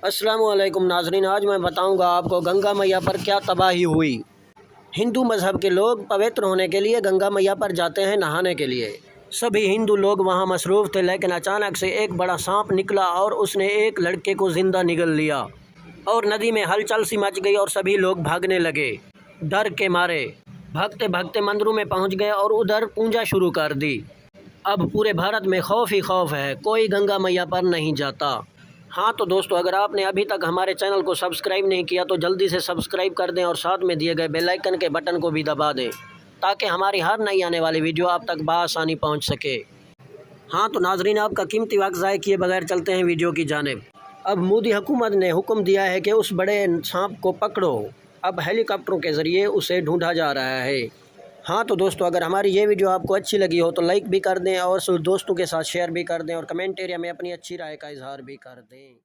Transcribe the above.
अस्सलाम वालेकुम नाज़रीन, आज मैं बताऊंगा आपको गंगा मैया पर क्या तबाही हुई। हिंदू मज़हब के लोग पवित्र होने के लिए गंगा मैया पर जाते हैं नहाने के लिए। सभी हिंदू लोग वहां मसरूफ़ थे, लेकिन अचानक से एक बड़ा सांप निकला और उसने एक लड़के को ज़िंदा निगल लिया और नदी में हलचल सी मच गई और सभी लोग भागने लगे डर के मारे। भागते भागते मंदिरों में पहुंच गए और उधर पूजा शुरू कर दी। अब पूरे भारत में खौफ ही खौफ है, कोई गंगा मैया पर नहीं जाता। हाँ तो दोस्तों, अगर आपने अभी तक हमारे चैनल को सब्सक्राइब नहीं किया तो जल्दी से सब्सक्राइब कर दें और साथ में दिए गए बेल आइकन के बटन को भी दबा दें ताकि हमारी हर नई आने वाली वीडियो आप तक बआसानी पहुंच सके। हाँ तो नाजरीन, आपका कीमती वक्त ज़ाय किए बगैर चलते हैं वीडियो की जानिब। अब मोदी हुकूमत ने हुक्म दिया है कि उस बड़े सांप को पकड़ो। अब हेलीकॉप्टरों के ज़रिए उसे ढूंढा जा रहा है। हाँ तो दोस्तों, अगर हमारी ये वीडियो आपको अच्छी लगी हो तो लाइक भी कर दें और दोस्तों के साथ शेयर भी कर दें और कमेंट एरिया में अपनी अच्छी राय का इजहार भी कर दें।